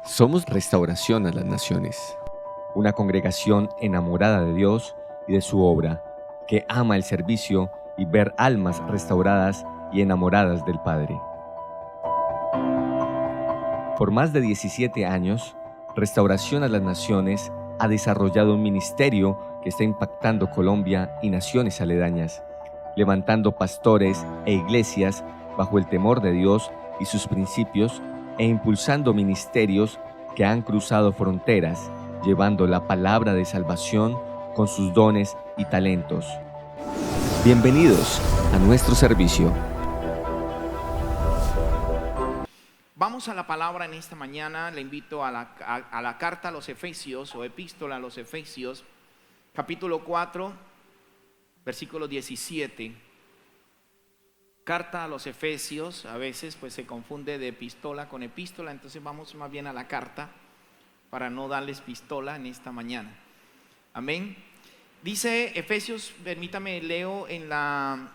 Somos Restauración a las Naciones, una congregación enamorada de Dios y de su obra, que ama el servicio y ver almas restauradas y enamoradas del Padre. Por más de 17 años, Restauración a las Naciones ha desarrollado un ministerio que está impactando Colombia y naciones aledañas, levantando pastores e iglesias bajo el temor de Dios y sus principios e impulsando ministerios que han cruzado fronteras, llevando la palabra de salvación con sus dones y talentos. Bienvenidos a nuestro servicio. Vamos a la palabra en esta mañana. Le invito a la carta a los Efesios o epístola a los Efesios, capítulo 4, versículo 17. Carta a los Efesios, a veces pues se confunde de epístola con epístola, entonces vamos más bien a la carta para no darles pistola en esta mañana. Amén. Dice Efesios, permítame, leo en la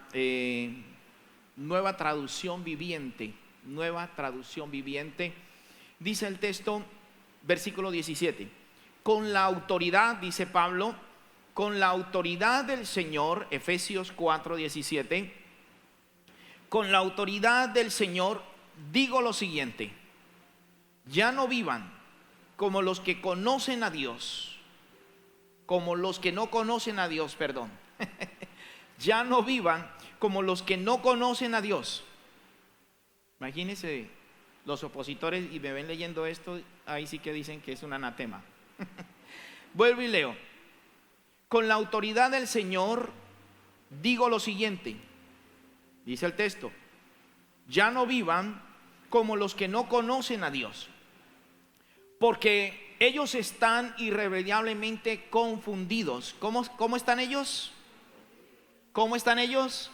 nueva traducción viviente. Nueva traducción viviente. Dice el texto, versículo 17: con la autoridad, dice Pablo, con la autoridad del Señor. Efesios 4, 17. Con la autoridad del Señor digo lo siguiente: ya no vivan como los que conocen a Dios, como los que no conocen a Dios, perdón. Ya no vivan como los que no conocen a Dios. Imagínense los opositores y me ven leyendo esto, ahí sí que dicen que es un anatema. Vuelvo y leo. Con la autoridad del Señor digo lo siguiente, dice el texto: ya no vivan como los que no conocen a Dios, porque ellos están irremediablemente confundidos. ¿Cómo están ellos? ¿Cómo están ellos?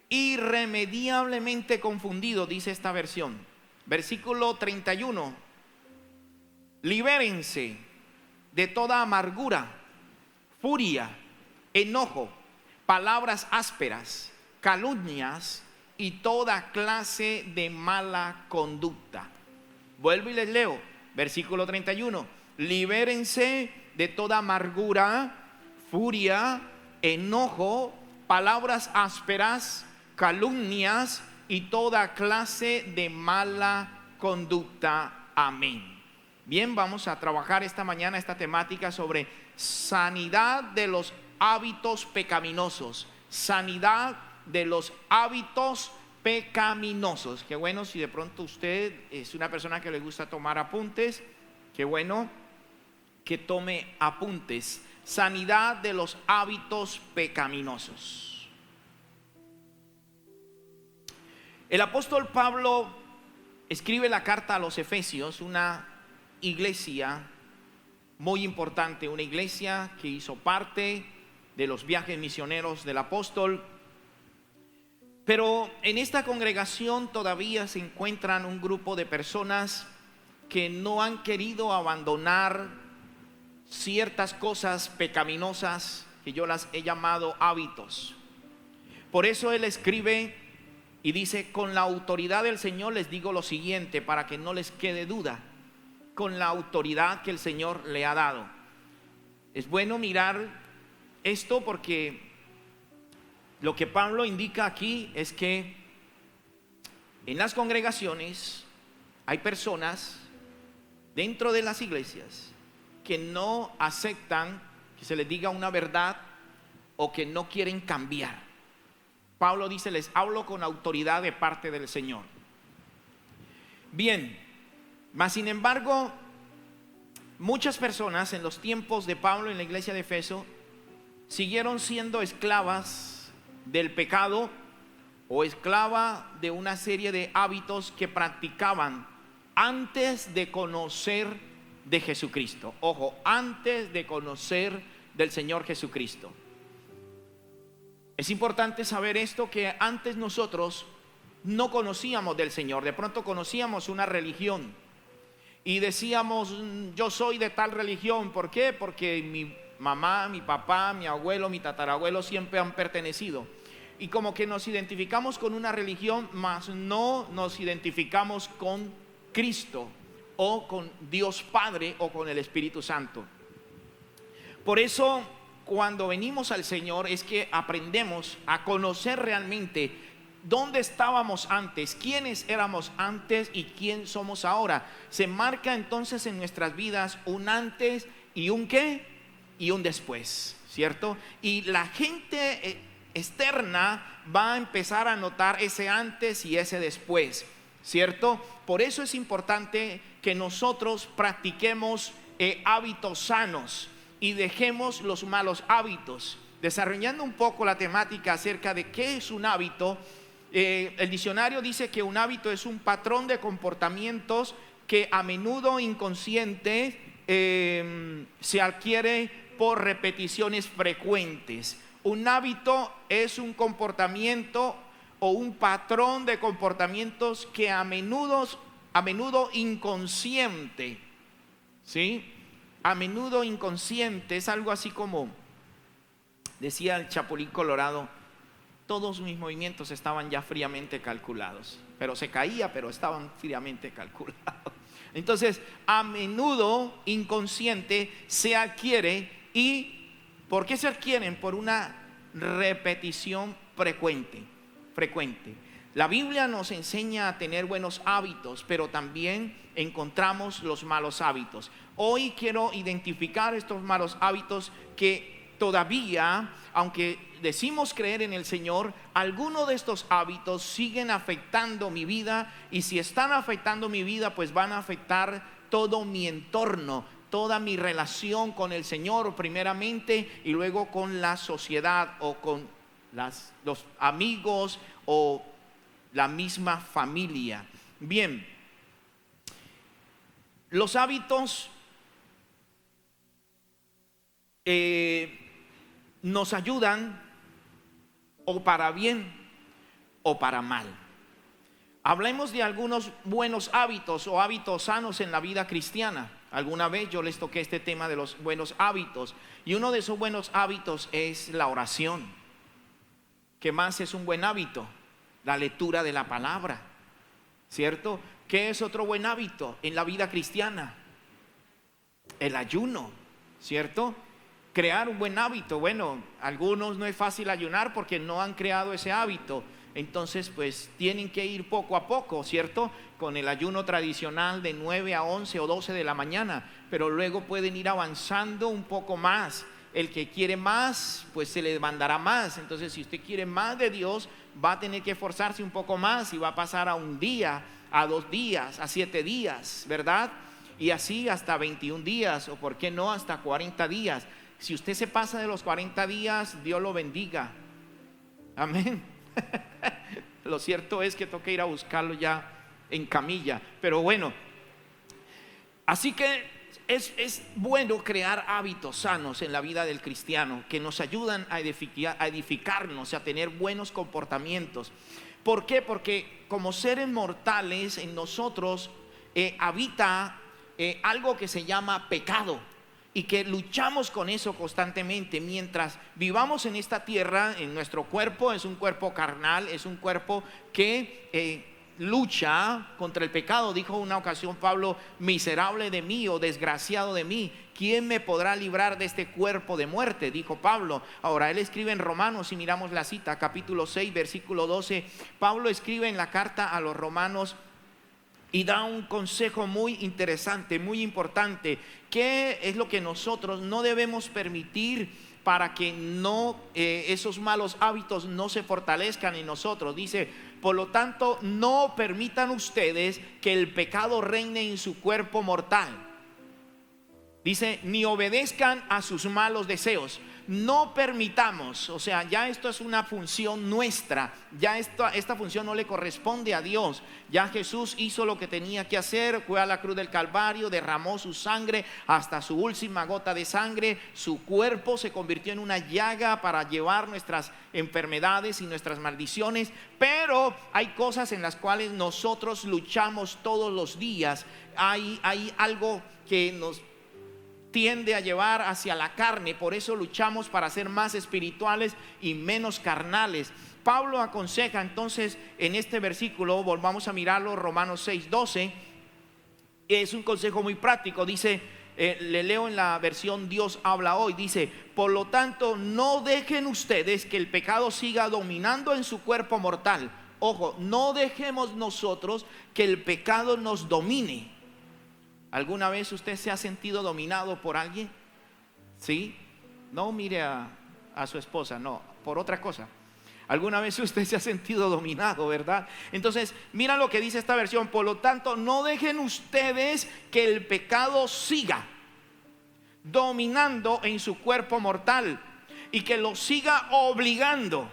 Irremediablemente confundidos, dice esta versión. Versículo 31: libérense de toda amargura, furia, enojo, palabras ásperas, calumnias y toda clase de mala conducta. Vuelvo y les leo, versículo 31: libérense de toda amargura, furia, enojo, palabras ásperas, calumnias y toda clase de mala conducta. Amén. Bien, vamos a trabajar esta mañana esta temática sobre sanidad de los hábitos pecaminosos. Sanidad de los hábitos pecaminosos. Qué bueno si de pronto usted es una persona que le gusta tomar apuntes. Qué bueno que tome apuntes. Sanidad de los hábitos pecaminosos. El apóstol Pablo escribe la carta a los Efesios, una iglesia muy importante, una iglesia que hizo parte de los viajes misioneros del apóstol. Pero en esta congregación todavía se encuentran un grupo de personas que no han querido abandonar ciertas cosas pecaminosas que yo las he llamado hábitos. Por eso él escribe y dice: con la autoridad del Señor les digo lo siguiente, para que no les quede duda. Con la autoridad que el Señor le ha dado. Es bueno mirar esto porque lo que Pablo indica aquí es que en las congregaciones hay personas dentro de las iglesias que no aceptan que se les diga una verdad o que no quieren cambiar. Pablo dice: les hablo con autoridad de parte del Señor. Bien, mas sin embargo, muchas personas en los tiempos de Pablo en la iglesia de Efeso siguieron siendo esclavas del pecado o esclava de una serie de hábitos que practicaban antes de conocer de Jesucristo. Ojo, antes de conocer del Señor Jesucristo. Es importante saber esto, que antes nosotros no conocíamos del Señor. De pronto conocíamos una religión y decíamos: yo soy de tal religión. ¿Por qué? Porque mi mamá, mi papá, mi abuelo, mi tatarabuelo siempre han pertenecido. Y como que nos identificamos con una religión, mas no nos identificamos con Cristo o con Dios Padre o con el Espíritu Santo. Por eso, cuando venimos al Señor, es que aprendemos a conocer realmente dónde estábamos antes, quiénes éramos antes y quién somos ahora. Se marca entonces en nuestras vidas un antes y un qué y un después, ¿cierto? Y la gente externa va a empezar a notar ese antes y ese después, ¿cierto? Por eso es importante que nosotros practiquemos hábitos sanos y dejemos los malos hábitos. Desarrollando un poco la temática acerca de qué es un hábito, el diccionario dice que un hábito es un patrón de comportamientos que a menudo inconsciente se adquiere por repeticiones frecuentes. Un hábito es un comportamiento o un patrón de comportamientos que a menudo inconsciente, ¿sí? A menudo inconsciente, es algo así como decía el Chapulín Colorado: todos mis movimientos estaban ya fríamente calculados, pero se caía, pero estaban fríamente calculados. Entonces, a menudo inconsciente se adquiere. ¿Y por qué se adquieren? Por una repetición frecuente. La Biblia nos enseña a tener buenos hábitos, pero también encontramos los malos hábitos. Hoy quiero identificar estos malos hábitos que todavía, aunque decimos creer en el Señor, algunos de estos hábitos siguen afectando mi vida, y si están afectando mi vida, pues van a afectar todo mi entorno, toda mi relación con el Señor primeramente, y luego con la sociedad o con los amigos o la misma familia. Bien, los hábitos nos ayudan o para bien o para mal. Hablemos de algunos buenos hábitos o hábitos sanos en la vida cristiana. Alguna vez yo les toqué este tema de los buenos hábitos, y uno de esos buenos hábitos es la oración. ¿Qué más es un buen hábito? La lectura de la palabra, ¿cierto? ¿Qué es otro buen hábito en la vida cristiana? El ayuno, ¿cierto? Crear un buen hábito. Bueno, algunos no es fácil ayunar porque no han creado ese hábito. Entonces, pues tienen que ir poco a poco, ¿cierto? Con el ayuno tradicional de 9 a 11 o 12 de la mañana. Pero luego pueden ir avanzando un poco más. El que quiere más, pues se le demandará más. Entonces, si usted quiere más de Dios, va a tener que esforzarse un poco más, y va a pasar a un día, a 2 días, a 7 días, ¿verdad? Y así hasta 21 días, o por qué no hasta 40 días. Si usted se pasa de los 40 días, Dios lo bendiga. Amén. Lo cierto es que toca ir a buscarlo ya en camilla. Pero bueno, así que es bueno crear hábitos sanos en la vida del cristiano que nos ayudan a edificarnos, a tener buenos comportamientos. ¿Por qué? Porque como seres mortales en nosotros habita algo que se llama pecado, y que luchamos con eso constantemente mientras vivamos en esta tierra. En nuestro cuerpo es un cuerpo carnal, es un cuerpo que lucha contra el pecado. Dijo una ocasión Pablo: miserable de mí, o desgraciado de mí, ¿quién me podrá librar de este cuerpo de muerte?, dijo Pablo. Ahora él escribe en Romanos, y miramos la cita, capítulo 6, versículo 12. Pablo escribe en la carta a los romanos y da un consejo muy interesante, muy importante. ¿Qué es lo que nosotros no debemos permitir para que esos malos hábitos no se fortalezcan en nosotros? Dice: por lo tanto, no permitan ustedes que el pecado reine en su cuerpo mortal. Dice: ni obedezcan a sus malos deseos. No permitamos, o sea, ya esto es una función nuestra. Ya esta función no le corresponde a Dios. Ya Jesús hizo lo que tenía que hacer. Fue a la cruz del Calvario, derramó su sangre hasta su última gota de sangre. Su cuerpo se convirtió en una llaga para llevar nuestras enfermedades y nuestras maldiciones. Pero hay cosas en las cuales nosotros luchamos todos los días. Hay algo que nos tiende a llevar hacia la carne. Por eso luchamos para ser más espirituales y menos carnales. Pablo aconseja entonces en este versículo, volvamos a mirarlo, Romanos 6:12. Es un consejo muy práctico. Dice, le leo en la versión Dios habla hoy. Dice: por lo tanto, no dejen ustedes que el pecado siga dominando en su cuerpo mortal. Ojo, no dejemos nosotros que el pecado nos domine. ¿Alguna vez usted se ha sentido dominado por alguien? ¿Sí? No mire a su esposa, no, por otra cosa. ¿Alguna vez usted se ha sentido dominado, verdad? Entonces, mira lo que dice esta versión: por lo tanto, no dejen ustedes que el pecado siga dominando en su cuerpo mortal y que lo siga obligando.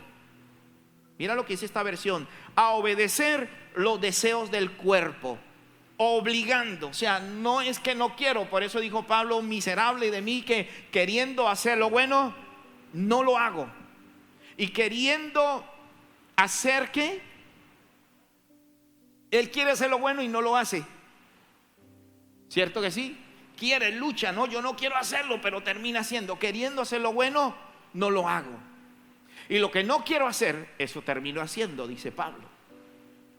Mira lo que dice esta versión: a obedecer los deseos del cuerpo. Obligando, o sea, no es que no quiero. Por eso dijo Pablo: miserable de mí, que queriendo hacer lo bueno, no lo hago. Y queriendo hacer, ¿qué? Él quiere hacer lo bueno y no lo hace. ¿Cierto que sí? Quiere, lucha, no, yo no quiero hacerlo, pero termina haciendo. Queriendo hacer lo bueno, no lo hago. Y lo que no quiero hacer, eso termino haciendo, dice Pablo,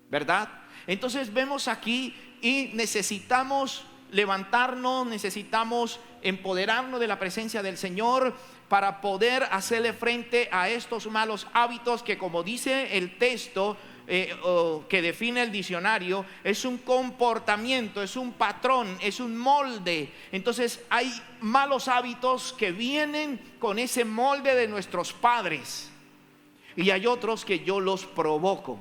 ¿verdad? Entonces vemos aquí, y necesitamos levantarnos, necesitamos empoderarnos de la presencia del Señor para poder hacerle frente a estos malos hábitos que, como dice el texto que define el diccionario, es un comportamiento, es un patrón, es un molde. Entonces hay malos hábitos que vienen con ese molde de nuestros padres, y hay otros que yo los provoco.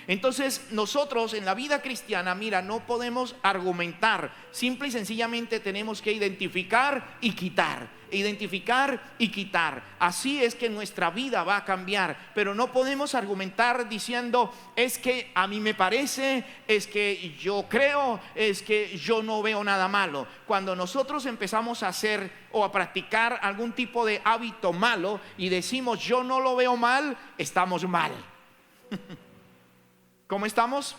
Entonces nosotros en la vida cristiana, mira, no podemos argumentar. Simple y sencillamente tenemos que identificar y quitar. Identificar y quitar. Así es que nuestra vida va a cambiar. Pero no podemos argumentar diciendo: es que a mí me parece, es que yo creo, es que yo no veo nada malo. Cuando nosotros empezamos a hacer o a practicar algún tipo de hábito malo y decimos yo no lo veo mal, estamos mal. ¿Cómo estamos?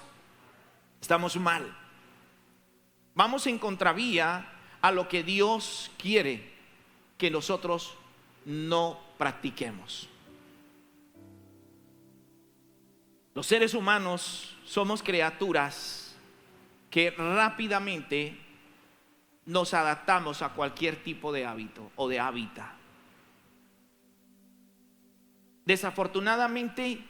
Estamos mal. Vamos en contravía a lo que Dios quiere que nosotros no practiquemos. Los seres humanos somos criaturas que rápidamente nos adaptamos a cualquier tipo de hábito o de hábitat. Desafortunadamente,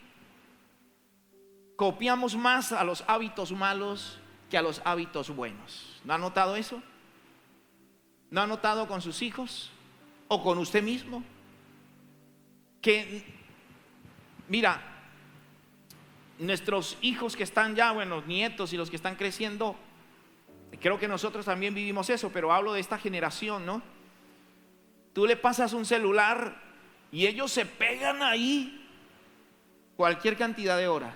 copiamos más a los hábitos malos que a los hábitos buenos. ¿No ha notado eso? ¿No ha notado con sus hijos o con usted mismo? Que, mira, nuestros hijos que están ya, bueno, nietos y los que están creciendo, creo que nosotros también vivimos eso, pero hablo de esta generación, ¿no? Tú le pasas un celular y ellos se pegan ahí cualquier cantidad de horas.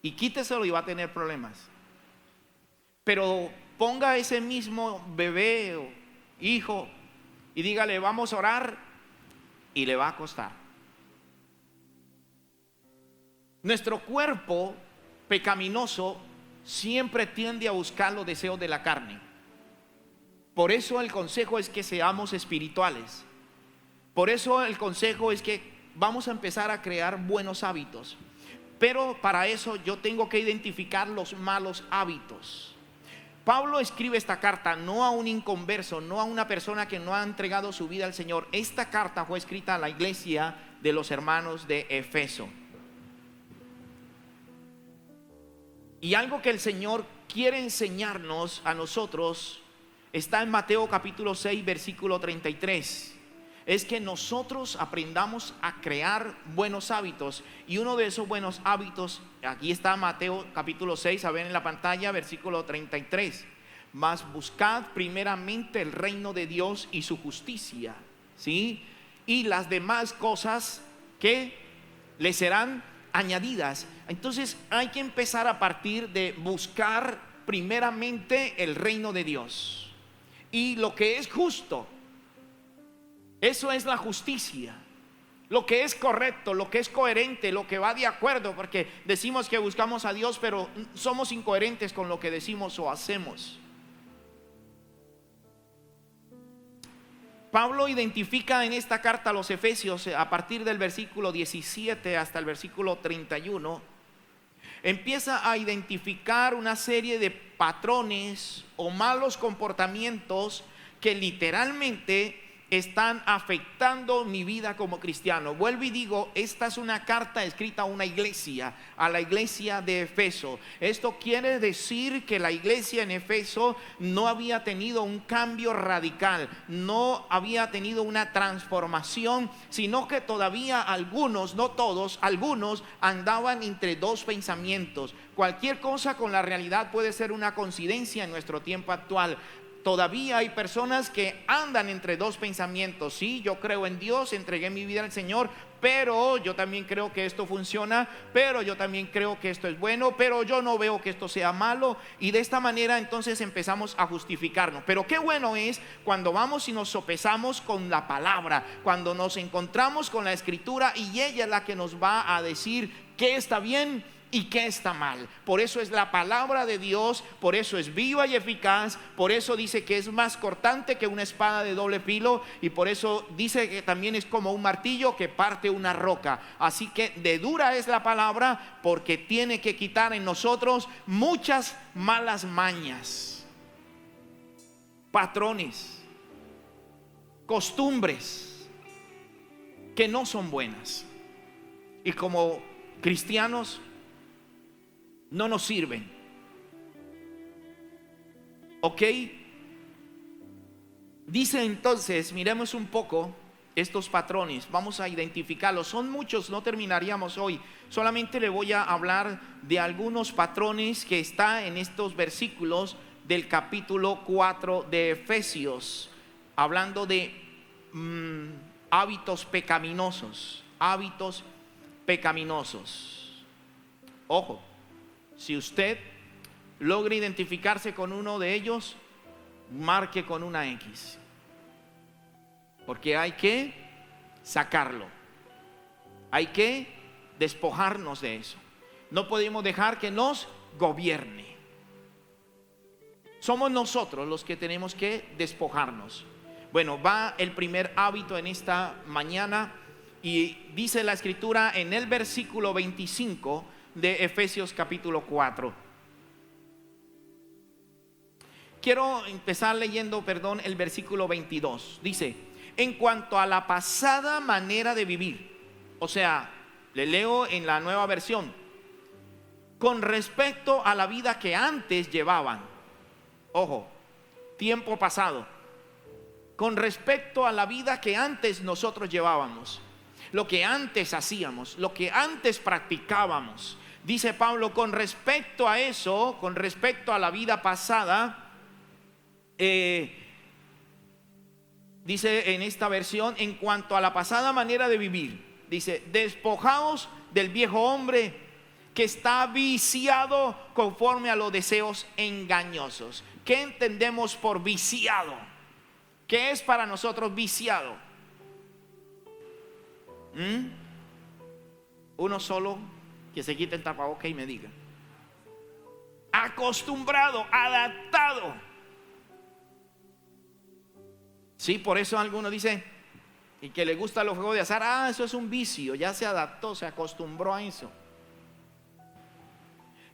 Y quíteselo y va a tener problemas. Pero ponga a ese mismo bebé o hijo y dígale: vamos a orar, y le va a costar. Nuestro cuerpo pecaminoso siempre tiende a buscar los deseos de la carne. Por eso el consejo es que seamos espirituales. Por eso el consejo es que vamos a empezar a crear buenos hábitos. Pero para eso yo tengo que identificar los malos hábitos. Pablo escribe esta carta no a un inconverso, no a una persona que no ha entregado su vida al Señor. Esta carta fue escrita a la iglesia de los hermanos de Efeso. Y algo que el Señor quiere enseñarnos a nosotros está en Mateo capítulo 6, versículo 33. Es que nosotros aprendamos a crear buenos hábitos. Y uno de esos buenos hábitos, aquí está Mateo capítulo 6, a ver en la pantalla, versículo 33. Mas buscad primeramente el reino de Dios y su justicia, ¿sí? Y las demás cosas que le serán añadidas. Entonces hay que empezar a partir de buscar primeramente el reino de Dios y lo que es justo. Eso es la justicia, lo que es correcto, lo que es coherente, lo que va de acuerdo, porque decimos que buscamos a Dios, pero somos incoherentes con lo que decimos o hacemos. Pablo identifica en esta carta a los Efesios, a partir del versículo 17 hasta el versículo 31, empieza a identificar una serie de patrones o malos comportamientos que literalmente están afectando mi vida como cristiano. Vuelvo y digo, esta es una carta escrita a una iglesia, a la iglesia de Efeso. Esto quiere decir que la iglesia en Efeso no había tenido un cambio radical, no había tenido una transformación, sino que todavía algunos, no todos, algunos andaban entre dos pensamientos. Cualquier cosa con la realidad puede ser una coincidencia en nuestro tiempo actual. Todavía hay personas que andan entre dos pensamientos. Sí, yo creo en Dios, entregué mi vida al Señor, pero yo también creo que esto funciona, pero yo también creo que esto es bueno, pero yo no veo que esto sea malo. Y de esta manera entonces empezamos a justificarnos. Pero qué bueno es cuando vamos y nos sopesamos con la palabra, cuando nos encontramos con la Escritura y ella es la que nos va a decir qué está bien y qué está mal. Por eso es la palabra de Dios, por eso es viva y eficaz, por eso dice que es más cortante que una espada de doble filo, y por eso dice que también es como un martillo que parte una roca. Así que de dura es la palabra, porque tiene que quitar en nosotros muchas malas mañas, patrones, costumbres que no son buenas, y como cristianos no nos sirven. ¿Ok? Dice entonces, miremos un poco estos patrones, vamos a identificarlos. Son muchos, no terminaríamos hoy. Solamente le voy a hablar de algunos patrones que está en estos versículos del capítulo 4 de Efesios, hablando de hábitos pecaminosos. Hábitos pecaminosos. Ojo, si usted logra identificarse con uno de ellos, marque con una X, porque hay que sacarlo, hay que despojarnos de eso. No podemos dejar que nos gobierne. Somos nosotros los que tenemos que despojarnos. Bueno, va el primer hábito en esta mañana, y dice la Escritura en el versículo 25 de Efesios capítulo 4. Quiero empezar leyendo, el versículo 22. Dice: en cuanto a la pasada manera de vivir, o sea, le leo en la Nueva Versión, con respecto a la vida que antes llevaban. Ojo, tiempo pasado. Con respecto a la vida que antes nosotros llevábamos, lo que antes hacíamos, lo que antes practicábamos. Dice Pablo, con respecto a eso, con respecto a la vida pasada, dice en esta versión, en cuanto a la pasada manera de vivir, dice: despojaos del viejo hombre que está viciado conforme a los deseos engañosos. ¿Qué entendemos por viciado? ¿Qué es para nosotros viciado? Uno solo que se quite el tapaboca y me diga. Acostumbrado, adaptado. Sí, por eso algunos dicen, y que le gusta los juegos de azar, eso es un vicio, ya se adaptó, se acostumbró a eso.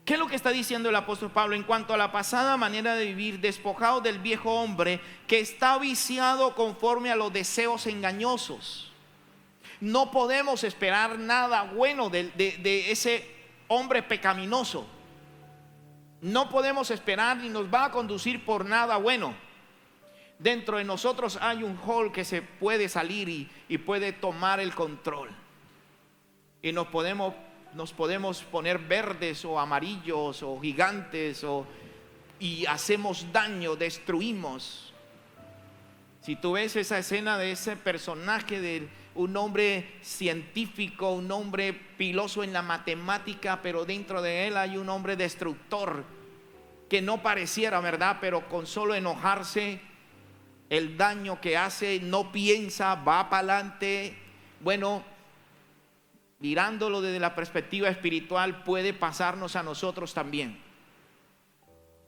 ¿Qué es lo que está diciendo el apóstol Pablo? En cuanto a la pasada manera de vivir, despojado del viejo hombre que está viciado conforme a los deseos engañosos. No podemos esperar nada bueno de ese hombre pecaminoso. No podemos esperar ni nos va a conducir por nada bueno. Dentro de nosotros hay un hall que se puede salir y puede tomar el control. Y nos podemos poner verdes o amarillos o gigantes y hacemos daño, destruimos. Si tú ves esa escena de ese personaje de un hombre científico, un hombre piloso en la matemática, pero dentro de él hay un hombre destructor que no pareciera, ¿verdad? Pero con solo enojarse, el daño que hace, no piensa, va para adelante. Bueno, mirándolo desde la perspectiva espiritual, puede pasarnos a nosotros también.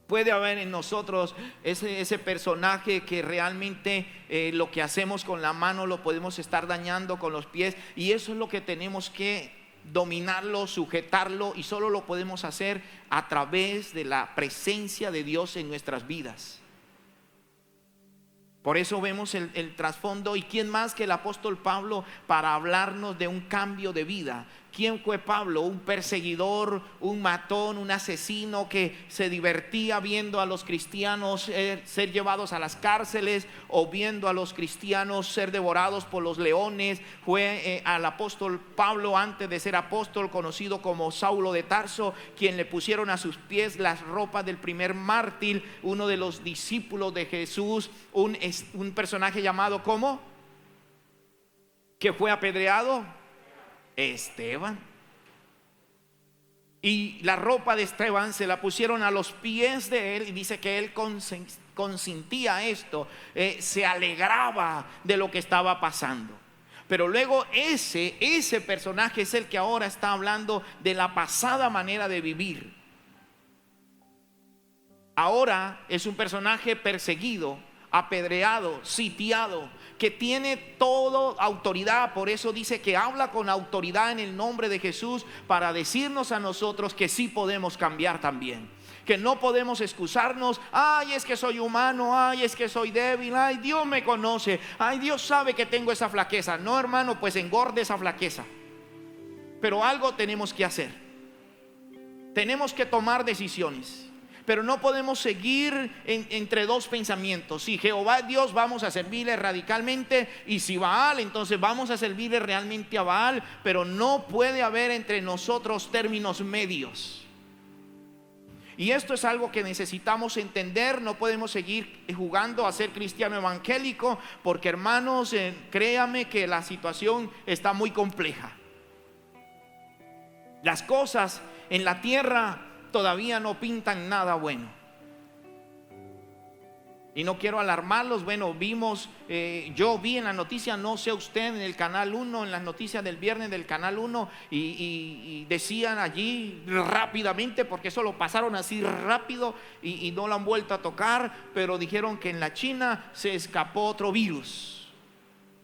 Puede haber en nosotros ese personaje que realmente lo que hacemos con la mano lo podemos estar dañando con los pies, y eso es lo que tenemos que dominarlo, sujetarlo, y solo lo podemos hacer a través de la presencia de Dios en nuestras vidas. Por eso vemos el trasfondo. ¿Y quién más que el apóstol Pablo para hablarnos de un cambio de vida? ¿Quién fue Pablo? Un perseguidor, un matón, un asesino que se divertía viendo a los cristianos ser llevados a las cárceles, o viendo a los cristianos ser devorados por los leones. Fue al apóstol Pablo, antes de ser apóstol, conocido como Saulo de Tarso, quien le pusieron a sus pies las ropas del primer mártir, uno de los discípulos de Jesús, un personaje llamado ¿cómo? Que fue apedreado, Esteban. Y la ropa de Esteban se la pusieron a los pies de él, y dice que él consentía esto, se alegraba de lo que estaba pasando. Pero luego ese personaje es el que ahora está hablando de la pasada manera de vivir. Ahora es un personaje perseguido, apedreado, sitiado, que tiene toda autoridad. Por eso dice que habla con autoridad en el nombre de Jesús, para decirnos a nosotros que sí podemos cambiar también, que no podemos excusarnos. Ay, es que soy humano, ay, es que soy débil, ay, Dios me conoce, ay, Dios sabe que tengo esa flaqueza. No, hermano, pues engorde esa flaqueza. Pero algo tenemos que hacer. Tenemos que tomar decisiones. Pero no podemos seguir entre dos pensamientos. Si Jehová es Dios, vamos a servirle radicalmente, y si Baal, entonces vamos a servirle realmente a Baal. Pero no puede haber entre nosotros términos medios. Y esto es algo que necesitamos entender. No podemos seguir jugando a ser cristiano evangélico, porque, hermanos, créame que la situación está muy compleja. Las cosas en la tierra todavía no pintan nada bueno. Y no quiero alarmarlos. Bueno, yo vi en la noticia, no sé usted, en el Canal 1, en las noticias del viernes del Canal 1, y decían allí rápidamente, porque eso lo pasaron así rápido y no lo han vuelto a tocar, pero dijeron que en la China se escapó otro virus,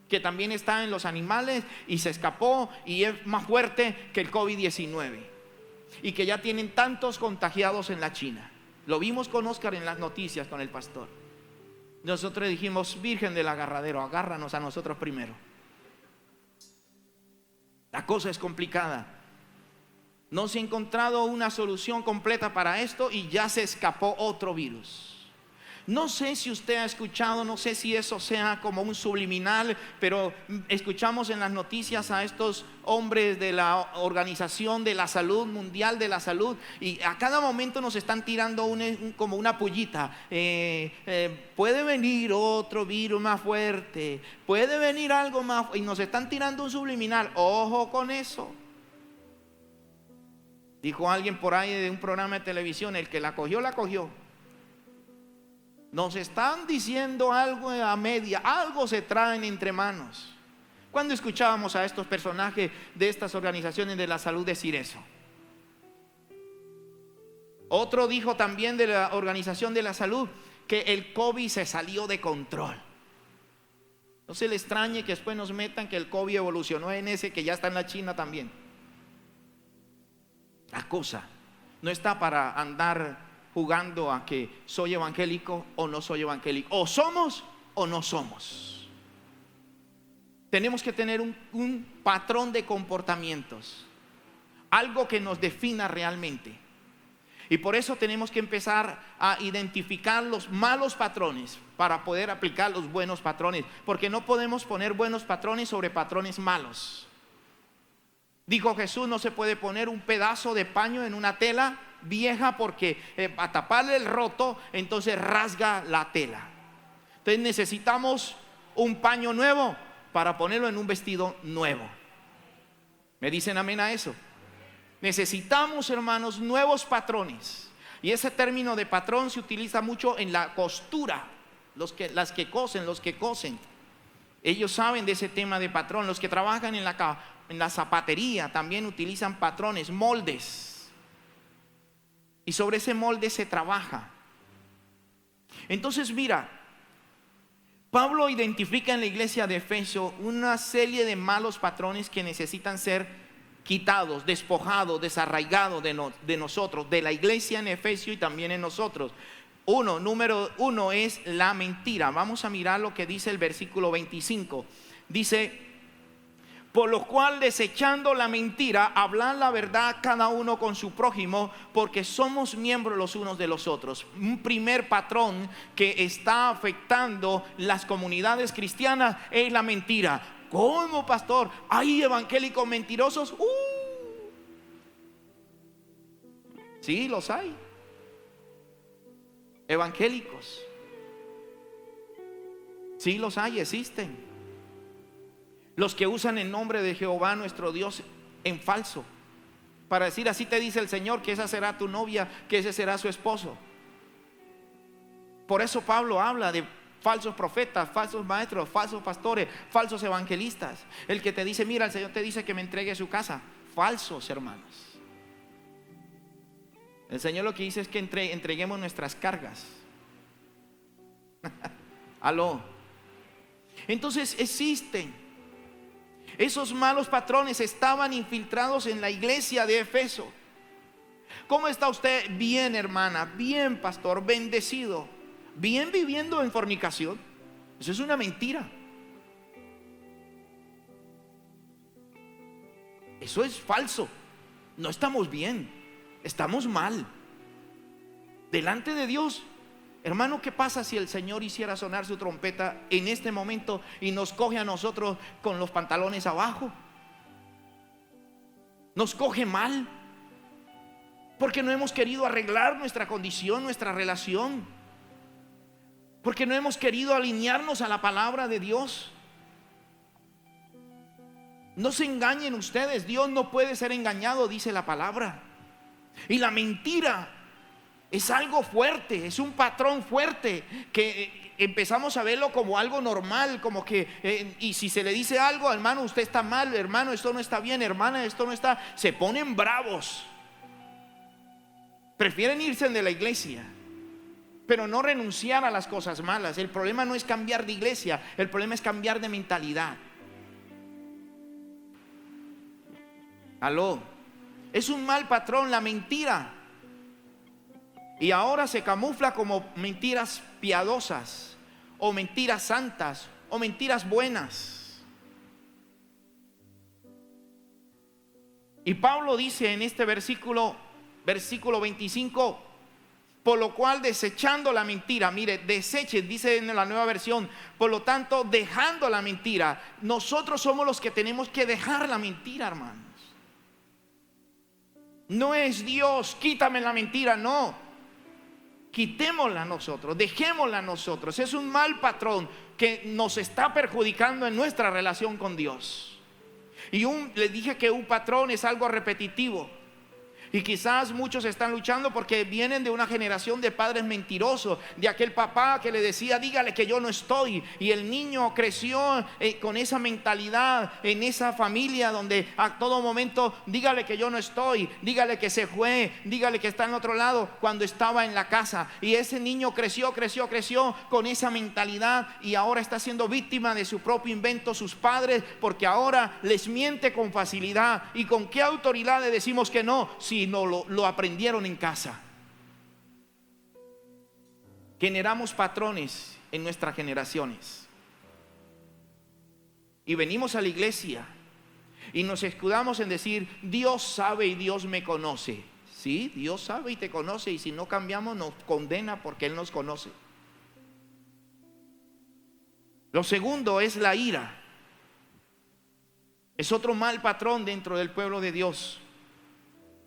que también está en los animales, y se escapó y es más fuerte que el COVID-19, y que ya tienen tantos contagiados en la China. Lo vimos con Oscar en las noticias, con el pastor. Nosotros dijimos: Virgen del Agarradero, agárranos a nosotros primero. La cosa es complicada. No se ha encontrado una solución completa para esto, y ya se escapó otro virus. No sé si usted ha escuchado, no sé si eso sea como un subliminal, pero escuchamos en las noticias a estos hombres de la Organización de la Salud Mundial, de la Salud, y a cada momento nos están tirando como una pullita. Puede venir otro virus más fuerte, puede venir algo más, y nos están tirando un subliminal. Ojo con eso. Dijo alguien por ahí de un programa de televisión: el que la cogió, la cogió. Nos están diciendo algo a media, algo se traen entre manos. ¿Cuándo escuchábamos a estos personajes de estas organizaciones de la salud decir eso? Otro dijo también de la Organización de la Salud que el COVID se salió de control. No se le extrañe que después nos metan que el COVID evolucionó en ese que ya está en la China también. La cosa no está para andar jugando a que soy evangélico o no soy evangélico, o somos o no somos. Tenemos que tener un patrón de comportamientos, algo que nos defina realmente. Y por eso tenemos que empezar a identificar los malos patrones para poder aplicar los buenos patrones, porque no podemos poner buenos patrones sobre patrones malos. Dijo Jesús: no se puede poner un pedazo de paño en una tela vieja, porque a taparle el roto, entonces rasga la tela. Entonces necesitamos un paño nuevo para ponerlo en un vestido nuevo. ¿Me dicen amén a eso? Necesitamos, hermanos, nuevos patrones. Y ese término de patrón se utiliza mucho en la costura. Las que cosen, ellos saben de ese tema de patrón. Los que trabajan en la zapatería también utilizan patrones, moldes. Y sobre ese molde se trabaja. Entonces, mira, Pablo identifica en la iglesia de Efeso una serie de malos patrones que necesitan ser quitados, despojados, desarraigados de nosotros, de la iglesia en Efesio y también en nosotros. Número uno es la mentira. Vamos a mirar lo que dice el versículo 25. Dice: por lo cual, desechando la mentira, hablad la verdad cada uno con su prójimo, porque somos miembros los unos de los otros. Un primer patrón que está afectando las comunidades cristianas es la mentira. ¿Cómo, pastor? ¿Hay evangélicos mentirosos? Sí, los hay. Evangélicos. Sí, los hay, existen. Los que usan el nombre de Jehová nuestro Dios en falso, para decir: así te dice el Señor, que esa será tu novia, que ese será su esposo. Por eso Pablo habla de falsos profetas, falsos maestros, falsos pastores, falsos evangelistas. El que te dice: mira, el Señor te dice que me entregue su casa. Falsos, hermanos. El Señor lo que dice es que entreguemos nuestras cargas. Aló. Entonces existen esos malos patrones, estaban infiltrados en la iglesia de Efeso. ¿Cómo está usted? Bien, hermana, bien, pastor, bendecido, bien, viviendo en fornicación. Eso es una mentira. Eso es falso. No estamos bien. Estamos mal delante de Dios. Hermano, ¿qué pasa si el Señor hiciera sonar su trompeta en este momento y nos coge a nosotros con los pantalones abajo? Nos coge mal porque no hemos querido arreglar nuestra condición, nuestra relación, porque no hemos querido alinearnos a la palabra de Dios. No se engañen ustedes, Dios no puede ser engañado, dice la palabra. Y la mentira es algo fuerte, es un patrón fuerte que empezamos a verlo como algo normal, como que y si se le dice algo: hermano, usted está mal, hermano, esto no está bien, hermana, esto no está, se ponen bravos. Prefieren irse de la iglesia, pero no renunciar a las cosas malas. El problema no es cambiar de iglesia, el problema es cambiar de mentalidad. Aló. Es un mal patrón la mentira. Y ahora se camufla como mentiras piadosas, o mentiras santas, o mentiras buenas. Y Pablo dice en este versículo 25: por lo cual, desechando la mentira. Mire, desechen, dice en la Nueva Versión. Por lo tanto, dejando la mentira. Nosotros somos los que tenemos que dejar la mentira, hermanos. No es Dios, quítame la mentira, no. Quitémosla nosotros, dejémosla nosotros. Es un mal patrón que nos está perjudicando en nuestra relación con Dios. Y les dije que un patrón es algo repetitivo. Y quizás muchos están luchando porque vienen de una generación de padres mentirosos, de aquel papá que le decía: dígale que yo no estoy. Y el niño creció con esa mentalidad en esa familia donde a todo momento: dígale que yo no estoy, dígale que se fue, dígale que está en otro lado, cuando estaba en la casa. Y ese niño creció con esa mentalidad, y ahora está siendo víctima de su propio invento, sus padres, porque ahora les miente con facilidad. ¿Y con qué autoridad le decimos que no? Si no lo aprendieron en casa. Generamos patrones en nuestras generaciones, y venimos a la iglesia y nos escudamos en decir: Dios sabe y Dios me conoce. Sí, Dios sabe y te conoce, y si no cambiamos nos condena porque Él nos conoce. Lo segundo es la ira. Es otro mal patrón dentro del pueblo de Dios.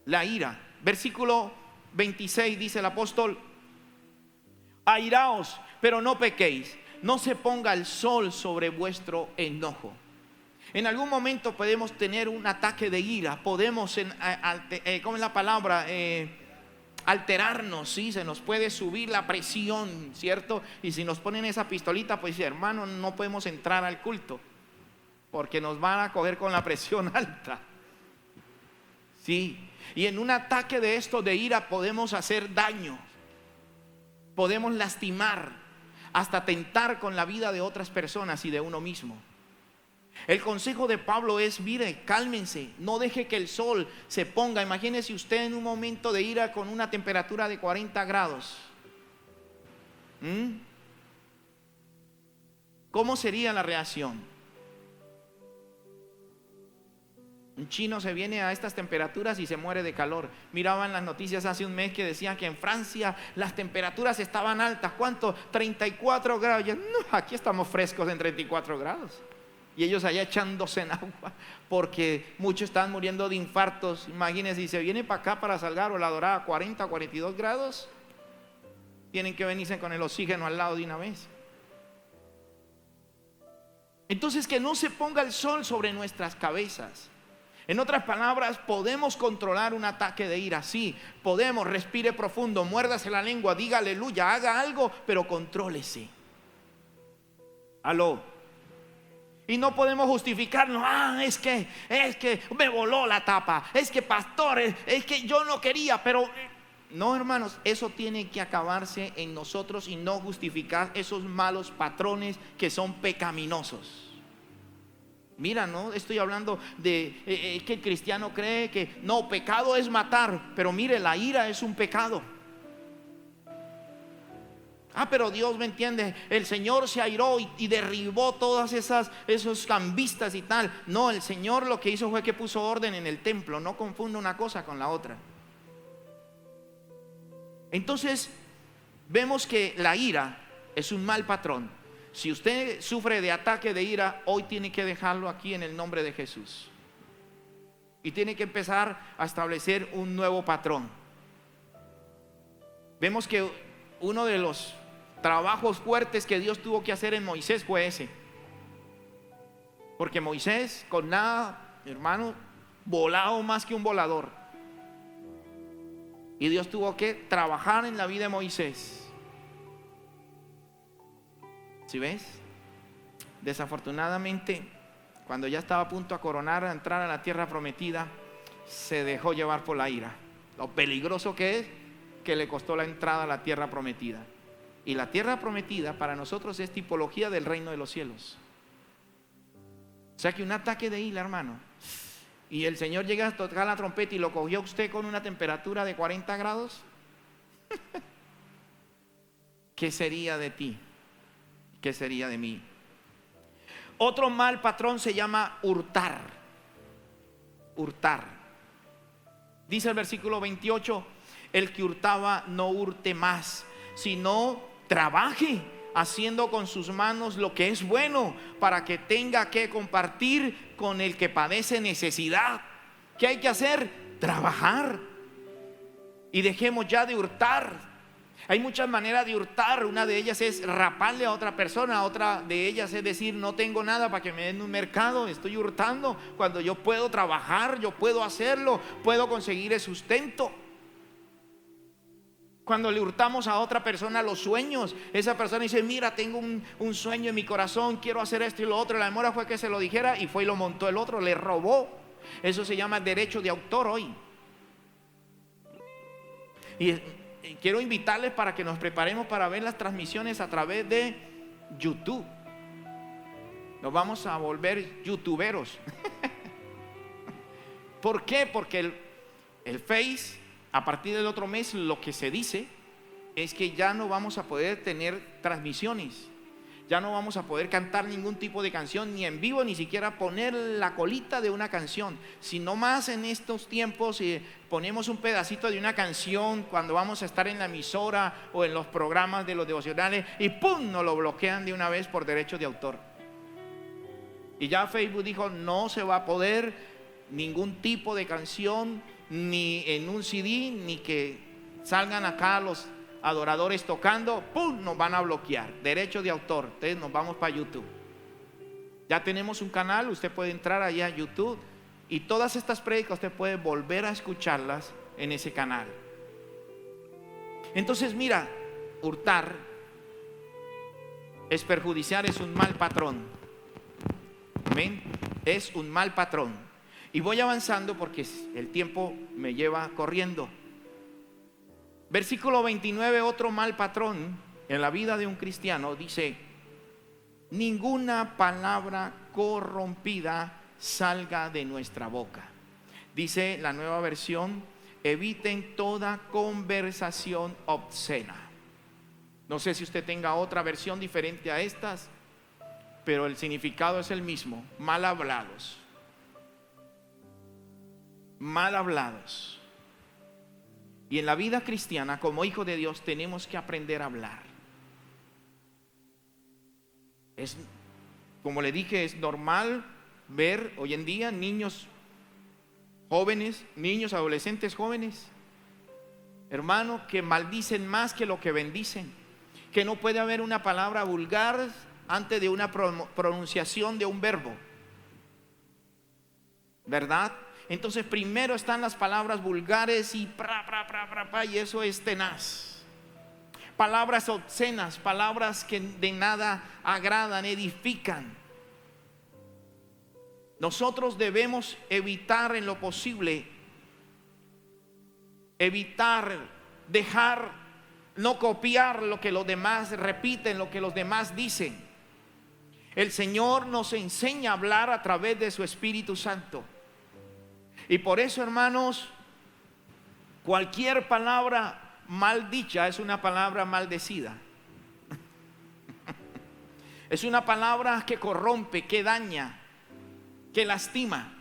La ira. Versículo 26 dice el apóstol: airaos, pero no pequéis, no se ponga el sol sobre vuestro enojo. En algún momento podemos tener un ataque de ira, podemos, ¿cómo es la palabra? Alterarnos, ¿sí? Se nos puede subir la presión, ¿cierto? Y si nos ponen esa pistolita, pues hermano, no podemos entrar al culto porque nos van a coger con la presión alta. Sí. Y en un ataque de esto de ira podemos hacer daño, podemos lastimar, hasta atentar con la vida de otras personas y de uno mismo. El consejo de Pablo es: mire, cálmense, no deje que el sol se ponga. Imagínese usted en un momento de ira con una temperatura de 40 grados. ¿Cómo sería la reacción? Un chino se viene a estas temperaturas y se muere de calor. Miraba en las noticias hace un mes que decían que en Francia las temperaturas estaban altas. ¿Cuánto? 34 grados. Yo, no, aquí estamos frescos en 34 grados. Y ellos allá echándose en agua, porque muchos están muriendo de infartos. Imagínense, si se viene para acá, para Salgar o La Dorada, a 40, 42 grados, tienen que venirse con el oxígeno al lado de una vez. Entonces, que no se ponga el sol sobre nuestras cabezas. En otras palabras, podemos controlar un ataque de ira, sí, podemos. Respire profundo, muérdase la lengua, diga aleluya, haga algo, pero contrólese. Aló. Y no podemos justificarnos: es que me voló la tapa, es que pastor, es que yo no quería, pero... No, hermanos, eso tiene que acabarse en nosotros y no justificar esos malos patrones que son pecaminosos. Mira, no estoy hablando de que el cristiano cree que no, pecado es matar, pero mire, la ira es un pecado. Pero Dios, ¿me entiende? El Señor se airó y derribó todas esos cambistas y tal. No, el Señor lo que hizo fue que puso orden en el templo. No confunda una cosa con la otra. Entonces, vemos que la ira es un mal patrón. Si usted sufre de ataque de ira, hoy tiene que dejarlo aquí en el nombre de Jesús. Y tiene que empezar a establecer un nuevo patrón. Vemos que uno de los trabajos fuertes que Dios tuvo que hacer en Moisés fue ese. Porque Moisés, con nada, hermano, volado más que un volador. Y Dios tuvo que trabajar en la vida de Moisés. ¿Sí ves? Desafortunadamente, cuando ya estaba a punto de coronar, a entrar a la tierra prometida, se dejó llevar por la ira. Lo peligroso que es, que le costó la entrada a la tierra prometida. Y la tierra prometida para nosotros es tipología del reino de los cielos. O sea que un ataque de ira, hermano, y el Señor llega a tocar la trompeta y lo cogió a usted con una temperatura de 40 grados, ¿qué sería de ti? ¿Qué sería de mí? Otro mal patrón se llama hurtar. Hurtar. Dice el versículo 28: el que hurtaba no hurte más, sino trabaje haciendo con sus manos lo que es bueno, para que tenga que compartir con el que padece necesidad. ¿Qué hay que hacer? Trabajar. Y dejemos ya de hurtar. Hay muchas maneras de hurtar. Una de ellas es raparle a otra persona. Otra de ellas es decir: no tengo nada para que me den un mercado, estoy hurtando, cuando yo puedo trabajar, yo puedo hacerlo, puedo conseguir el sustento. Cuando le hurtamos a otra persona los sueños, esa persona dice: mira, tengo un sueño en mi corazón, quiero hacer esto y lo otro. La demora fue que se lo dijera y fue y lo montó el otro, le robó. Eso se llama derecho de autor hoy. Y quiero invitarles para que nos preparemos para ver las transmisiones a través de YouTube. Nos vamos a volver youtuberos. ¿Por qué? Porque el Face, a partir del otro mes, lo que se dice es que ya no vamos a poder tener transmisiones. Ya no vamos a poder cantar ningún tipo de canción, ni en vivo, ni siquiera poner la colita de una canción. Sino más en estos tiempos ponemos un pedacito de una canción cuando vamos a estar en la emisora o en los programas de los devocionales y ¡pum!, nos lo bloquean de una vez por derecho de autor. Y ya Facebook dijo: no se va a poder ningún tipo de canción, ni en un CD, ni que salgan acá los adoradores tocando, ¡pum!, nos van a bloquear, derecho de autor. Entonces nos vamos para YouTube. Ya tenemos un canal, usted puede entrar allá a YouTube y todas estas prédicas usted puede volver a escucharlas en ese canal. Entonces mira, hurtar es perjudicial, es un mal patrón. Amén. Es un mal patrón. Y voy avanzando porque el tiempo me lleva corriendo. Versículo 29, otro mal patrón en la vida de un cristiano, dice: ninguna palabra corrompida salga de nuestra boca. Dice la Nueva Versión: eviten toda conversación obscena. No sé si usted tenga otra versión diferente a estas, pero el significado es el mismo: mal hablados. Mal hablados. Y en la vida cristiana, como hijo de Dios, tenemos que aprender a hablar. Es, como le dije, es normal ver hoy en día niños jóvenes, niños, adolescentes jóvenes, hermano, que maldicen más que lo que bendicen, que no puede haber una palabra vulgar antes de una pronunciación de un verbo, ¿verdad? Entonces primero están las palabras vulgares y y eso es tenaz. Palabras obscenas, palabras que de nada agradan, edifican. Nosotros debemos evitar en lo posible, dejar, no copiar lo que los demás repiten, lo que los demás dicen. El Señor nos enseña a hablar a través de su Espíritu Santo. Y por eso, hermanos, cualquier palabra mal dicha es una palabra maldecida. Es una palabra que corrompe, que daña, que lastima.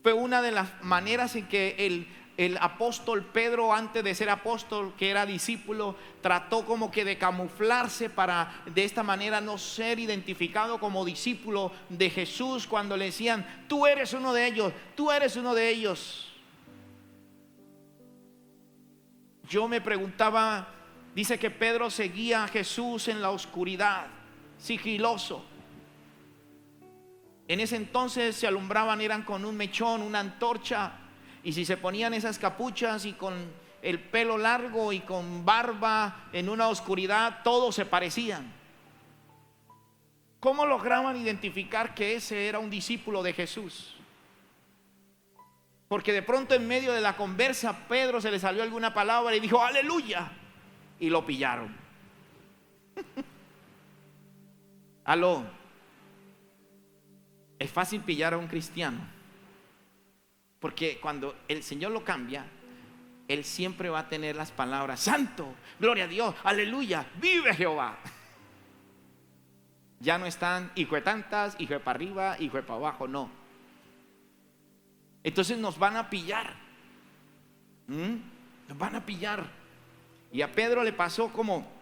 Fue una de las maneras en que el apóstol Pedro, antes de ser apóstol, que era discípulo, trató como que de camuflarse para de esta manera no ser identificado como discípulo de Jesús, cuando le decían: tú eres uno de ellos, tú eres uno de ellos. Yo me preguntaba, dice que Pedro seguía a Jesús en la oscuridad, sigiloso. En ese entonces se alumbraban, eran con un mechón, una antorcha, y si se ponían esas capuchas y con el pelo largo y con barba en una oscuridad, todos se parecían. ¿Cómo lograban identificar que ese era un discípulo de Jesús? Porque de pronto en medio de la conversa Pedro se le salió alguna palabra y dijo aleluya, y lo pillaron. Aló. Es fácil pillar a un cristiano, porque cuando el Señor lo cambia, Él siempre va a tener las palabras: santo, gloria a Dios, aleluya, vive Jehová. Ya no están hijo de tantas, hijo de para arriba, hijo de para abajo, no. Entonces nos van a pillar. Nos van a pillar. Y a Pedro le pasó como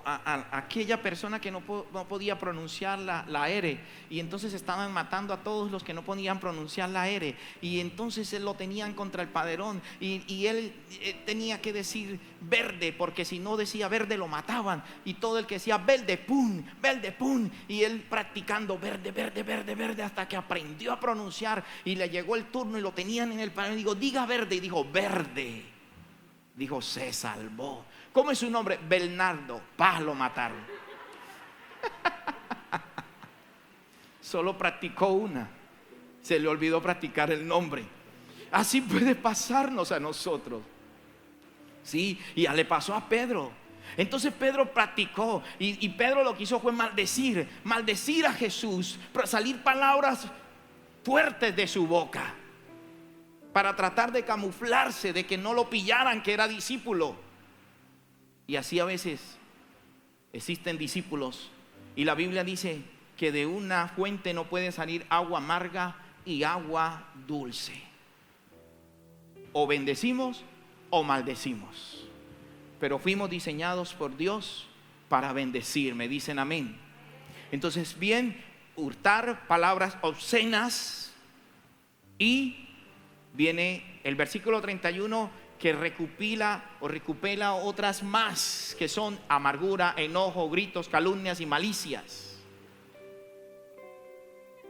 a aquella persona que no podía pronunciar la R, y entonces estaban matando a todos los que no podían pronunciar la R, y entonces él lo tenían contra el paderón, y él tenía que decir verde, porque si no decía verde lo mataban, y todo el que decía verde pum, y él practicando verde, verde, verde, verde, hasta que aprendió a pronunciar, y le llegó el turno y lo tenían en el paderón, y digo diga verde, y dijo verde, dijo se salvó. ¿Cómo es su nombre? Bernardo. Paz, lo mataron. Solo practicó una. Se le olvidó practicar el nombre. Así puede pasarnos a nosotros. Sí, y ya le pasó a Pedro. Entonces Pedro practicó, y Pedro lo que hizo fue maldecir a Jesús, salir palabras fuertes de su boca, para tratar de camuflarse, de que no lo pillaran que era discípulo. Y así a veces existen discípulos, y la Biblia dice que de una fuente no puede salir agua amarga y agua dulce. O bendecimos o maldecimos, pero fuimos diseñados por Dios para bendecir. Me dicen amén. Entonces, bien, hurtar palabras obscenas. Y viene el versículo 31 que recupela otras más, que son amargura, enojo, gritos, calumnias y malicias.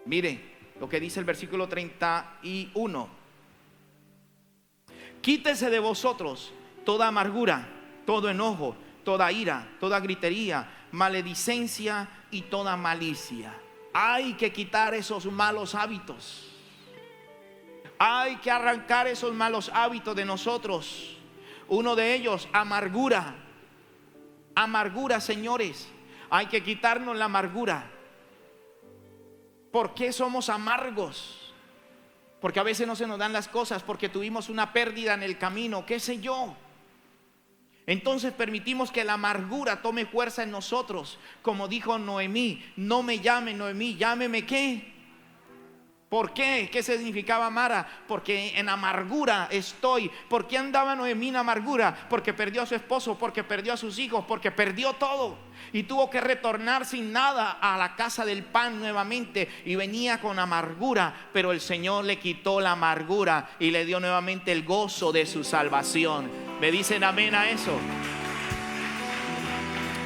Mire lo que dice el versículo 31: quítese de vosotros toda amargura, todo enojo, toda ira, toda gritería, maledicencia y toda malicia. Hay que quitar esos malos hábitos. Hay que arrancar esos malos hábitos de nosotros. Uno de ellos, amargura. Amargura, señores. Hay que quitarnos la amargura. ¿Por qué somos amargos? Porque a veces no se nos dan las cosas, porque tuvimos una pérdida en el camino, qué sé yo. Entonces permitimos que la amargura tome fuerza en nosotros. Como dijo Noemí: no me llame Noemí, llámeme ¿qué? ¿Por qué? ¿Qué significaba Mara? Porque en amargura estoy. ¿Por qué andaba Noemí en amargura? Porque perdió a su esposo, porque perdió a sus hijos, porque perdió todo. Y tuvo que retornar sin nada a la casa del pan nuevamente. Y venía con amargura, pero el Señor le quitó la amargura y le dio nuevamente el gozo de su salvación. ¿Me dicen amén a eso?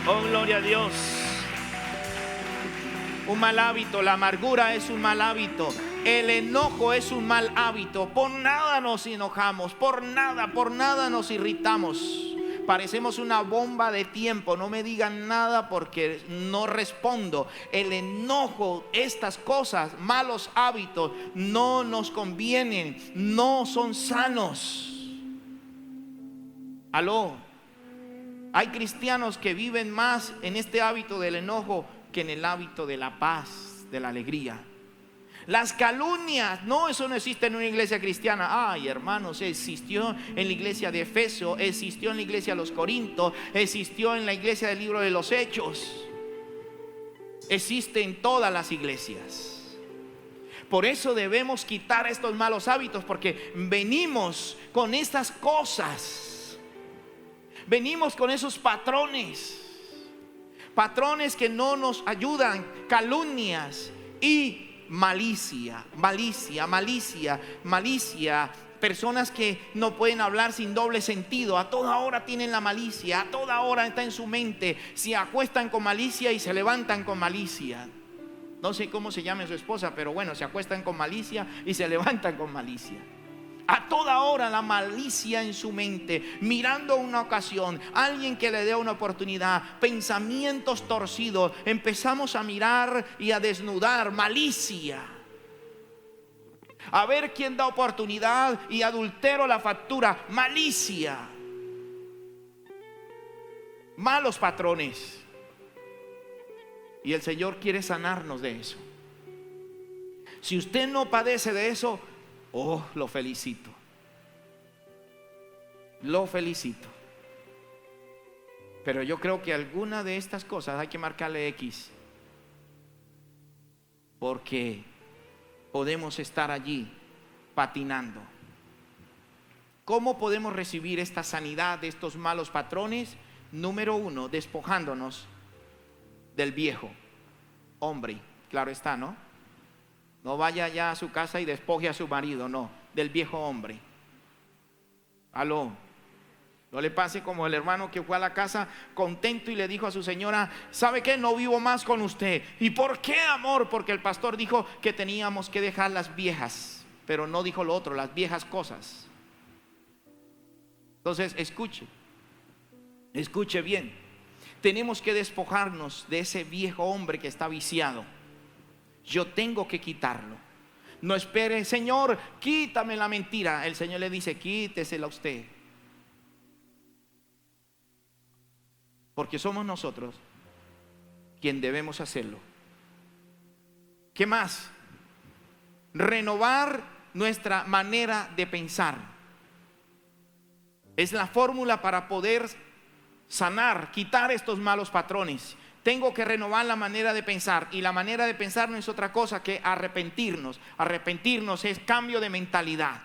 Oh, gloria a Dios. Un mal hábito, la amargura es un mal hábito. El enojo es un mal hábito. Por nada nos enojamos, por nada nos irritamos. Parecemos una bomba de tiempo. No me digan nada porque no respondo. El enojo, estas cosas, malos hábitos, no nos convienen, no son sanos. Aló. Hay cristianos que viven más en este hábito del enojo que en el hábito de la paz, de la alegría. Las calumnias, no, eso no existe en una iglesia cristiana. Ay, hermanos, existió en la iglesia de Efeso, existió en la iglesia de los Corintios, existió en la iglesia del libro de los Hechos. Existe en todas las iglesias. Por eso debemos quitar estos malos hábitos, porque venimos con estas cosas. Venimos con esos patrones que no nos ayudan. Calumnias y malicia. Personas que no pueden hablar sin doble sentido. A toda hora tienen la malicia, a toda hora está en su mente. Se acuestan con malicia y se levantan con malicia. No sé cómo se llame su esposa, pero bueno, se acuestan con malicia y se levantan con malicia. A toda hora la malicia en su mente, mirando una ocasión, alguien que le dé una oportunidad, pensamientos torcidos. Empezamos a mirar y a desnudar malicia. A ver quién da oportunidad y adultero la factura. Malicia. Malos patrones. Y el Señor quiere sanarnos de eso. Si usted no padece de eso, oh, lo felicito. Lo felicito. Pero yo creo que alguna de estas cosas hay que marcarle X. Porque podemos estar allí patinando. ¿Cómo podemos recibir esta sanidad de estos malos patrones? Número 1, despojándonos del viejo hombre. Claro está, ¿no? No vaya ya a su casa y despoje a su marido, no, del viejo hombre. Aló. No le pase como el hermano que fue a la casa contento y le dijo a su señora: ¿sabe qué? No vivo más con usted. ¿Y por qué, amor? Porque el pastor dijo que teníamos que dejar las viejas, pero no dijo lo otro, las viejas cosas. Entonces escuche bien. Tenemos que despojarnos de ese viejo hombre que está viciado. Yo tengo que quitarlo. No espere: Señor, quítame la mentira. El Señor le dice: quítesela usted. Porque somos nosotros quien debemos hacerlo. ¿Qué más? Renovar nuestra manera de pensar. Es la fórmula para poder sanar, quitar estos malos patrones. Tengo que renovar la manera de pensar. Y la manera de pensar no es otra cosa que arrepentirnos. Arrepentirnos es cambio de mentalidad.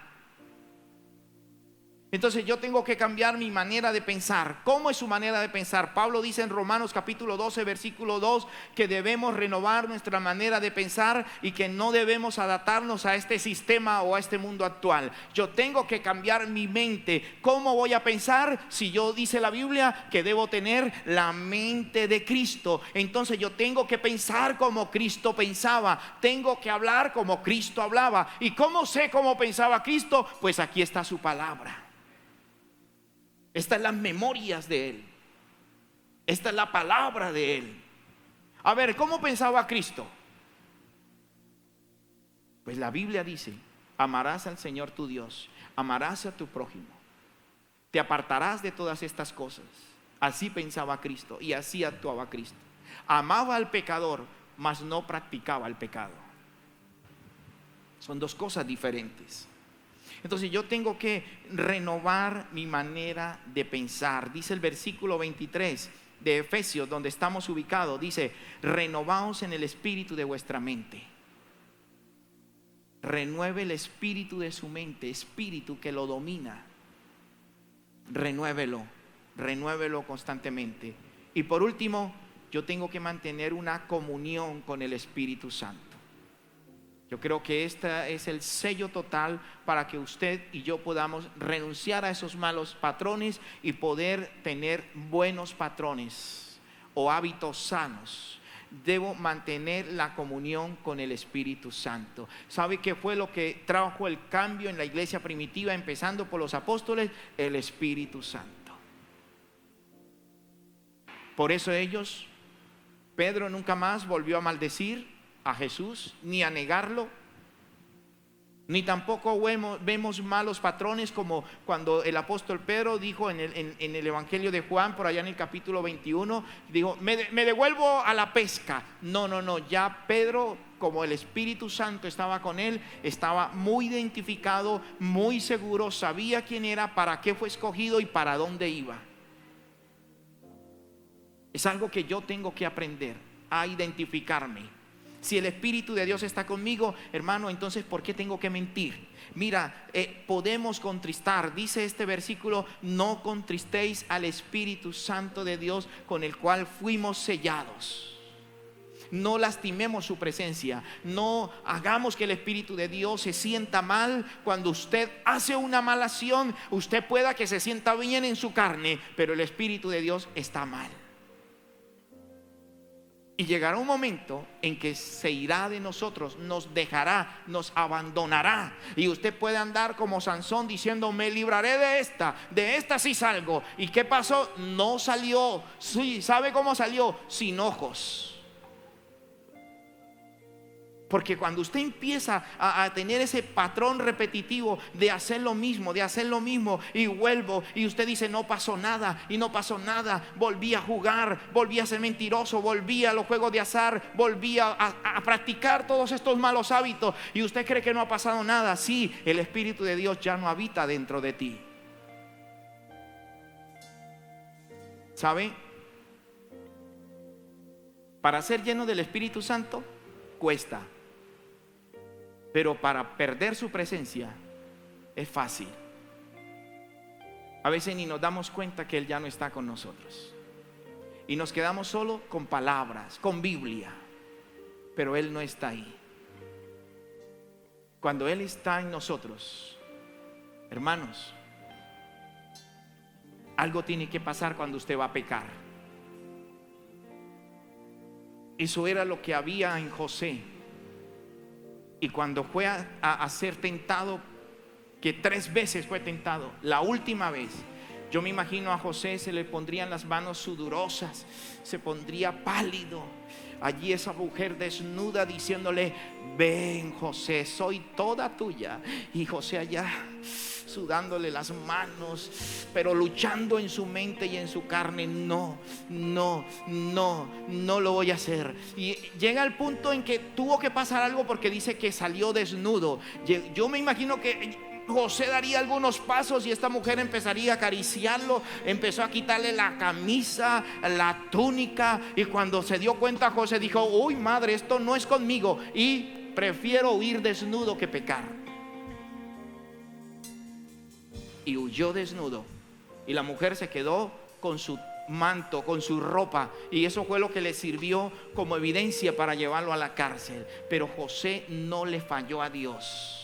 Entonces yo tengo que cambiar mi manera de pensar. ¿Cómo es su manera de pensar? Pablo dice en Romanos capítulo 12 versículo 2 que debemos renovar nuestra manera de pensar y que no debemos adaptarnos a este sistema o a este mundo actual. Yo tengo que cambiar mi mente. ¿Cómo voy a pensar? Si yo dice la Biblia que debo tener la mente de Cristo, entonces yo tengo que pensar como Cristo pensaba. Tengo que hablar como Cristo hablaba. ¿Y cómo sé cómo pensaba Cristo? Pues aquí está su palabra. Estas son las memorias de Él. Esta es la palabra de Él. A ver, ¿cómo pensaba Cristo? Pues la Biblia dice: amarás al Señor tu Dios, amarás a tu prójimo, te apartarás de todas estas cosas. Así pensaba Cristo y así actuaba Cristo. Amaba al pecador, mas no practicaba el pecado. Son dos cosas diferentes. Entonces yo tengo que renovar mi manera de pensar. Dice el versículo 23 de Efesios, donde estamos ubicados, dice: renovaos en el espíritu de vuestra mente. Renueve el espíritu de su mente, espíritu que lo domina. Renuévelo constantemente. Y por último, yo tengo que mantener una comunión con el Espíritu Santo. Yo creo que este es el sello total para que usted y yo podamos renunciar a esos malos patrones y poder tener buenos patrones o hábitos sanos. Debo mantener la comunión con el Espíritu Santo. ¿Sabe qué fue lo que trajo el cambio en la iglesia primitiva, empezando por los apóstoles? El Espíritu Santo. Por eso Pedro nunca más volvió a maldecir a Jesús, ni a negarlo, ni tampoco vemos malos patrones como cuando el apóstol Pedro dijo en el Evangelio de Juan, por allá en el capítulo 21, dijo: me devuelvo a la pesca. No, ya Pedro, como el Espíritu Santo estaba con él, estaba muy identificado, muy seguro, sabía quién era, para qué fue escogido y para dónde iba. Es algo que yo tengo que aprender a identificarme. Si el Espíritu de Dios está conmigo, hermano, entonces ¿por qué tengo que mentir? Mira, podemos contristar, dice este versículo: no contristéis al Espíritu Santo de Dios, con el cual fuimos sellados. No lastimemos su presencia. No hagamos que el Espíritu de Dios se sienta mal cuando usted hace una mala acción. Usted pueda que se sienta bien en su carne, pero el Espíritu de Dios está mal. Y llegará un momento en que se irá de nosotros, nos dejará, nos abandonará. Y usted puede andar como Sansón diciendo: me libraré de esta sí salgo. ¿Y qué pasó? No salió. Sí, ¿sabe cómo salió? Sin ojos. Porque cuando usted empieza a tener ese patrón repetitivo de hacer lo mismo y vuelvo, y usted dice: no pasó nada, y no pasó nada, volví a jugar, volví a ser mentiroso, volví a los juegos de azar, volví a practicar todos estos malos hábitos, y usted cree que no ha pasado nada. Sí, el Espíritu de Dios ya no habita dentro de ti. ¿Sabe? Para ser lleno del Espíritu Santo cuesta. Pero para perder su presencia es fácil. A veces ni nos damos cuenta que Él ya no está con nosotros. Y nos quedamos solo con palabras, con Biblia. Pero Él no está ahí. Cuando Él está en nosotros, hermanos, algo tiene que pasar cuando usted va a pecar. Eso era lo que había en José. Y cuando fue a ser tentado, que 3 veces fue tentado, la última vez, yo me imagino a José, se le pondrían las manos sudorosas, se pondría pálido. Allí esa mujer desnuda diciéndole: ven, José, soy toda tuya. Y José allá sudándole las manos, pero luchando en su mente y en su carne: no lo voy a hacer. Y llega el punto en que tuvo que pasar algo, porque dice que salió desnudo. Yo me imagino que José daría algunos pasos y esta mujer empezaría a acariciarlo, empezó a quitarle la camisa, la túnica, y cuando se dio cuenta, José dijo: uy, madre, esto no es conmigo, y prefiero huir desnudo que pecar. Y huyó desnudo, y la mujer se quedó con su manto, con su ropa, y eso fue lo que le sirvió como evidencia para llevarlo a la cárcel. Pero José no le falló a Dios.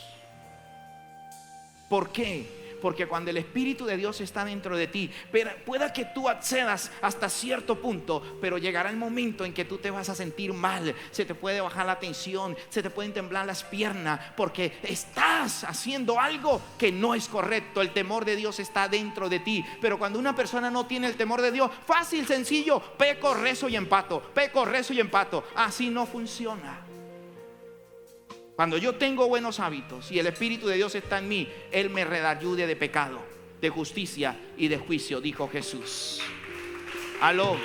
¿Por qué? Porque cuando el Espíritu de Dios está dentro de ti, pueda que tú accedas hasta cierto punto, pero llegará el momento en que tú te vas a sentir mal, se te puede bajar la tensión, se te pueden temblar las piernas, porque estás haciendo algo que no es correcto. El temor de Dios está dentro de ti. Pero cuando una persona no tiene el temor de Dios, fácil, sencillo: peco, rezo y empato, peco, rezo y empato. Así no funciona. Cuando yo tengo buenos hábitos y el Espíritu de Dios está en mí, Él me redarguye de pecado, de justicia y de juicio, dijo Jesús. Aló.